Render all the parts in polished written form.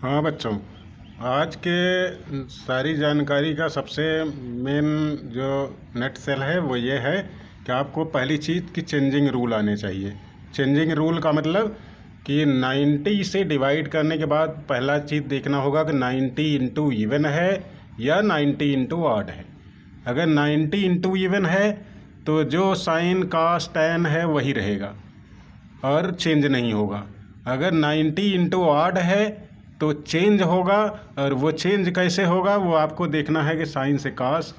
हाँ बच्चों, आज के सारी जानकारी का सबसे मेन जो नेट सेल है वो ये है कि आपको पहली चीज़ कि चेंजिंग रूल आने चाहिए। चेंजिंग रूल का मतलब कि 90 से डिवाइड करने के बाद पहला चीज़ देखना होगा कि 90 इंटू इवन है या 90 इंटू ऑड है। अगर 90 इंटू इवन है तो जो साइन कॉस टैन है वही रहेगा और चेंज नहीं होगा। अगर 90 इंटू ऑड है तो चेंज होगा, और वो चेंज कैसे होगा वो आपको देखना है कि साइन से कास,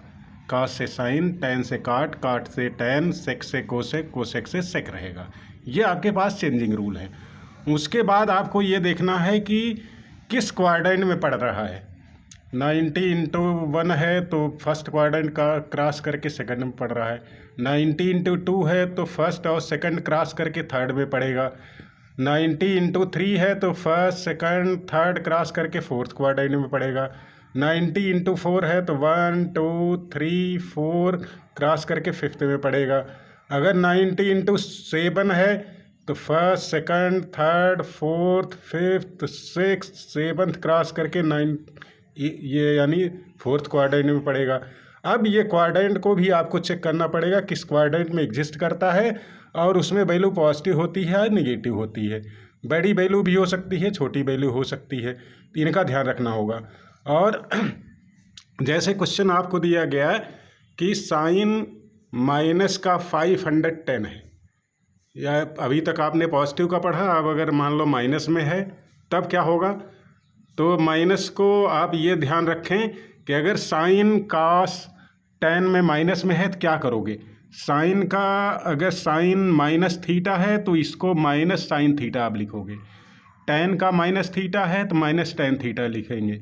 कास से साइन, टैन से काट, काट से टैन, सेक से कोसेक, कोसेक से सेक रहेगा। ये आपके पास चेंजिंग रूल है। उसके बाद आपको ये देखना है कि किस क्वाड्रेंट में पड़ रहा है। 90 इंटू 1 है तो फर्स्ट क्वाड्रेंट का क्रॉस करके सेकंड में पड़ रहा है। 90 इंटू 2 है तो फर्स्ट और सेकंड क्रॉस करके थर्ड में पड़ेगा। 90 इंटू 3 है तो फर्स्ट सेकंड थर्ड क्रॉस करके फोर्थ क्वाड्रेंट में पड़ेगा। 90 इंटू 4 है तो 1 2 3 4 क्रॉस करके फिफ्थ में पड़ेगा। अगर 90 इंटू 7 है तो first second third fourth fifth six seventh cross करके ये यानी फोर्थ क्वाड्रेंट में पड़ेगा। अब ये क्वाड्रेंट को भी आपको चेक करना पड़ेगा किस क्वाड्रेंट में एग्जिस्ट करता है, और उसमें वैल्यू पॉजिटिव होती है या निगेटिव होती है। बड़ी वैल्यू भी हो सकती है, छोटी वैल्यू हो सकती है, इनका ध्यान रखना होगा। और जैसे क्वेश्चन आपको दिया गया है कि साइन माइनस का 510 है, या अभी तक आपने पॉजिटिव का पढ़ा, अब अगर मान लो माइनस में है तब क्या होगा। तो माइनस को आप ये ध्यान रखें कि अगर साइन कास टैन में माइनस में है तो क्या करोगे। साइन का अगर साइन माइनस थीटा है तो इसको माइनस साइन थीटा आप लिखोगे। टैन का माइनस थीटा है तो माइनस टैन थीटा लिखेंगे।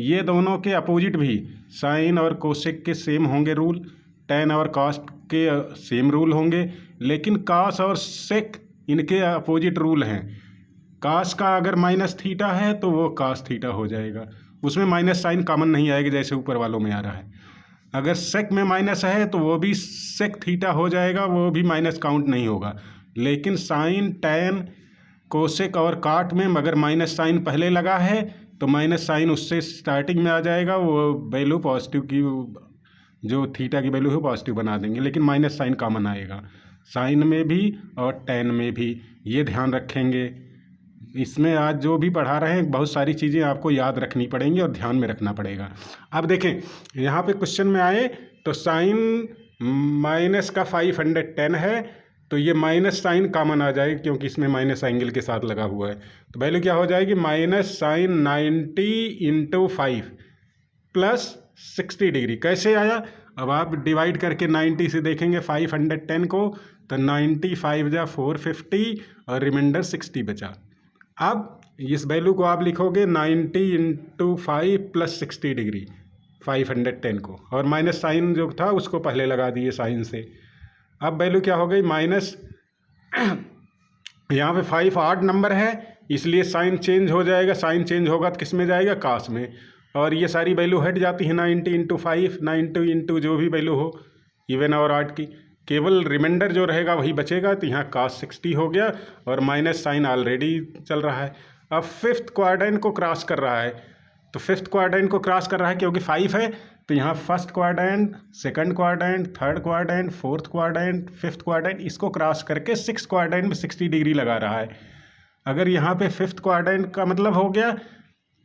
ये दोनों के अपोजिट भी साइन और कोसेक के सेम होंगे रूल, टैन और कॉस के सेम रूल होंगे, लेकिन कॉस और सेक इनके अपोजिट रूल हैं। कास का अगर माइनस थीटा है तो वो कास थीटा हो जाएगा, उसमें माइनस साइन कॉमन नहीं आएगा जैसे ऊपर वालों में आ रहा है। अगर सेक में माइनस है तो वो भी सेक थीटा हो जाएगा, वो भी माइनस काउंट नहीं होगा। लेकिन साइन टैन कोसेक और काट में अगर माइनस साइन पहले लगा है तो माइनस साइन उससे स्टार्टिंग में आ जाएगा, वो वैल्यू पॉजिटिव की जो थीटा की वैल्यू है पॉजिटिव बना देंगे, लेकिन माइनस साइन कॉमन आएगा साइन में भी और टैन में भी। ये ध्यान रखेंगे। इसमें आज जो भी पढ़ा रहे हैं बहुत सारी चीज़ें आपको याद रखनी पड़ेंगी और ध्यान में रखना पड़ेगा। अब देखें यहाँ पे क्वेश्चन में आए तो साइन माइनस का 510 है तो ये माइनस साइन कॉमन आ जाएगी क्योंकि इसमें माइनस एंगल के साथ लगा हुआ है। तो वैल्यू क्या हो जाएगी, minus sine 90 into 5 plus 60 degree. कैसे आया, अब आप डिवाइड करके 90 से देखेंगे 510 को तो 95 जा 450 और रिमाइंडर 60 बचा। अब इस वैल्यू को आप लिखोगे 90 इंटू 5 प्लस 60 डिग्री 510 को, और माइनस साइन जो था उसको पहले लगा दिए साइन से। अब वैल्यू क्या हो गई माइनस, यहाँ पे 5 ऑड नंबर है इसलिए साइन चेंज हो जाएगा, साइन चेंज होगा तो किस में जाएगा, कास में, और ये सारी वैल्यू हट जाती है 90 इंटू 5 90 इंटू जो भी वैल्यू हो इवन और ऑड की, केवल रिमाइंडर जो रहेगा वही बचेगा। तो यहाँ कास 60 हो गया और माइनस साइन ऑलरेडी चल रहा है। अब फिफ्थ क्वाड्रेंट को क्रॉस कर रहा है, तो फिफ्थ क्वाड्रेंट को क्रॉस कर रहा है क्योंकि 5 है तो यहाँ first quadrant, second quadrant, third quadrant, fourth quadrant, fifth quadrant, इसको क्रॉस करके सिक्स क्वाड्रेंट में 60 डिग्री लगा रहा है। अगर यहाँ पे फिफ्थ क्वाड्रेंट का मतलब हो गया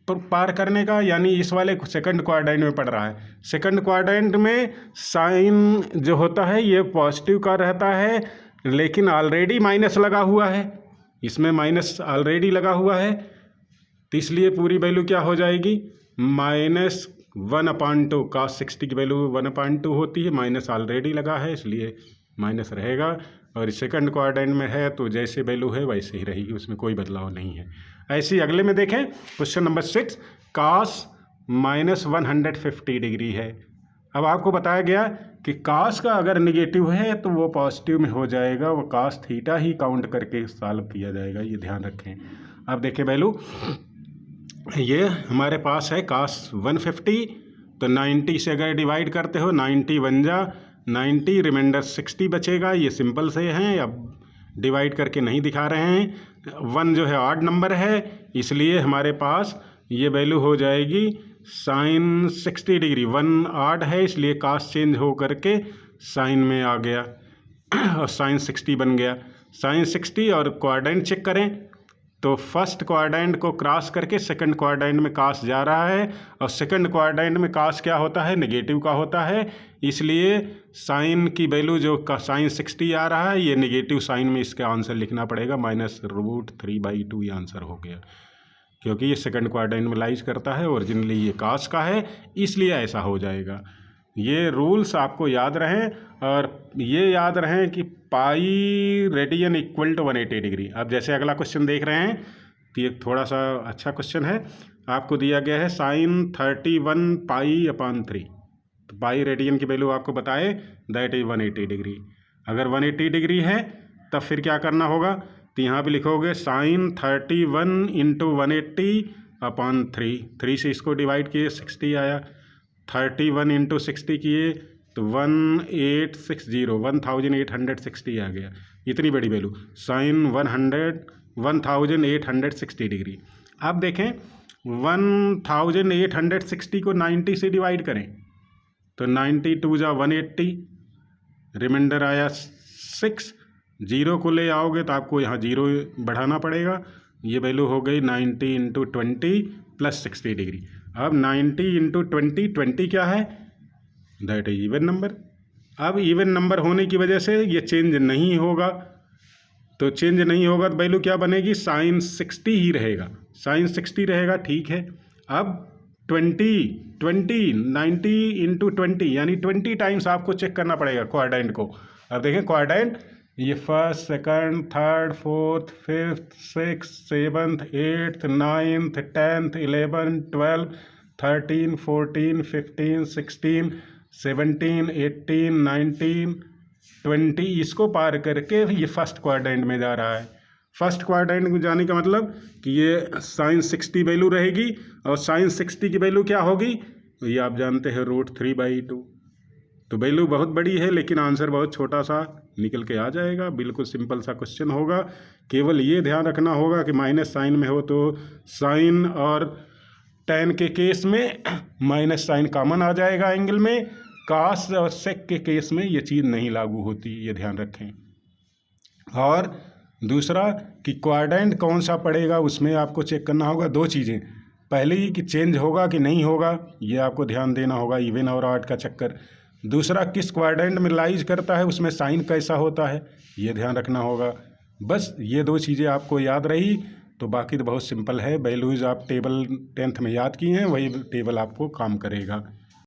तो पार करने का, यानी इस वाले सेकंड क्वाड्रेंट में पड़ रहा है। सेकंड क्वाड्रेंट में साइन जो होता है ये पॉजिटिव का रहता है, लेकिन ऑलरेडी माइनस लगा हुआ है, इसमें माइनस ऑलरेडी लगा हुआ है, तो इसलिए पूरी वैल्यू क्या हो जाएगी, माइनस 1/2। कास 60 की वैल्यू 1/2 होती है, माइनस ऑलरेडी लगा है इसलिए माइनस रहेगा, और सेकंड क्वाड्रेंट में है तो जैसे वैल्यू है वैसे ही रहेगी, उसमें कोई बदलाव नहीं है। ऐसे ही अगले में देखें क्वेश्चन नंबर 6, कास माइनस 150 डिग्री है। अब आपको बताया गया कि कास का अगर निगेटिव है तो वो पॉजिटिव में हो जाएगा, वो कास थीटा ही काउंट करके सॉल्व किया जाएगा, ये ध्यान रखें। अब देखें वैल्यू, ये हमारे पास है कास 150, तो 90 से अगर डिवाइड करते हो 90 बन जा 90, रिमाइंडर 60 बचेगा। ये सिंपल से हैं, अब डिवाइड करके नहीं दिखा रहे हैं। 1 जो है ऑड नंबर है इसलिए हमारे पास ये वैल्यू हो जाएगी साइन 60 डिग्री। 1 आड है इसलिए कास चेंज हो करके साइन में आ गया और साइन 60 बन गया। साइन 60 और क्वाड्रेंट चेक करें तो फर्स्ट क्वाड्रेंट को क्रॉस करके सेकंड क्वाड्रेंट में कास जा रहा है और सेकंड क्वाड्रेंट में कास क्या होता है, नेगेटिव का होता है। इसलिए साइन की वैल्यू जो का साइन 60 आ रहा है ये नेगेटिव साइन में इसका आंसर लिखना पड़ेगा, -√3/2 ये आंसर हो गया, क्योंकि ये सेकंड क्वाड्रेंट में लाइज करता है, ओरिजिनली ये कास का है, इसलिए ऐसा हो जाएगा। ये रूल्स आपको याद रहें और ये याद रहें कि pi radian equal to 180 degree. अब जैसे अगला क्वेश्चन देख रहे हैं तो ये थोड़ा सा अच्छा क्वेश्चन है। आपको दिया गया है साइन 31 पाई/3, तो पाई रेडियन की वैल्यू आपको बताए, दैट इज 180 डिग्री। अगर 180 डिग्री है तब फिर क्या करना होगा, तो यहाँ पे लिखोगे साइन 31 × 180/3, 3 से इसको डिवाइड किए 60 आया, 31 × 60 किए तो 1860 आ गया। इतनी बड़ी वैल्यू साइन 1860 डिग्री। अब देखें 1860 को 90 से डिवाइड करें तो 90 2 × 180, रिमाइंडर आया 6, 0 को ले आओगे तो आपको यहाँ 0 बढ़ाना पड़ेगा। ये वैल्यू हो गई 90 × 20 + 60 डिग्री। अब 90 × 20, 20 क्या है, दैट इज इवन नंबर। अब इवन नंबर होने की वजह से ये चेंज नहीं होगा, तो चेंज नहीं होगा तो वैल्यू क्या बनेगी, साइन 60 ही रहेगा, साइन 60 रहेगा, ठीक है। अब 90 × 20 यानी 20 टाइम्स आपको चेक करना पड़ेगा क्वाड्रेंट को। अब देखें क्वाड्रेंट, ये first, second, third, fourth, fifth, six, seventh, 8th, 9th, 10th, 11th, 12th, 13, 14, 15, 16, 17, 18, 19, 20, इसको पार करके ये फर्स्ट क्वाड्रेंट में जा रहा है। फर्स्ट क्वाड्रेंट में जाने का मतलब कि ये साइन 60 वैल्यू रहेगी और साइन 60 की वैल्यू क्या होगी, ये आप जानते हैं √3/2। तो वैल्यू बहुत बड़ी है लेकिन आंसर बहुत छोटा सा निकल के आ जाएगा। बिल्कुल सिंपल सा क्वेश्चन होगा। केवल ये ध्यान रखना होगा कि माइनस साइन में हो तो साइन और टेन के केस में माइनस साइन कॉमन आ जाएगा एंगल में, कास और सेक के केस में ये चीज़ नहीं लागू होती, ये ध्यान रखें। और दूसरा कि क्वाड्रेंट कौन सा पड़ेगा उसमें आपको चेक करना होगा 2 चीज़ें, पहली कि चेंज होगा कि नहीं होगा, ये आपको ध्यान देना होगा, इवन और ऑड का चक्कर। दूसरा किस क्वाड्रेंट में लाइज करता है उसमें साइन कैसा होता है, ये ध्यान रखना होगा। बस ये 2 चीज़ें आपको याद रही तो बाकी तो बहुत सिंपल है। वैल्यूज़ आप टेबल 10th में याद किए हैं, वही टेबल आपको काम करेगा।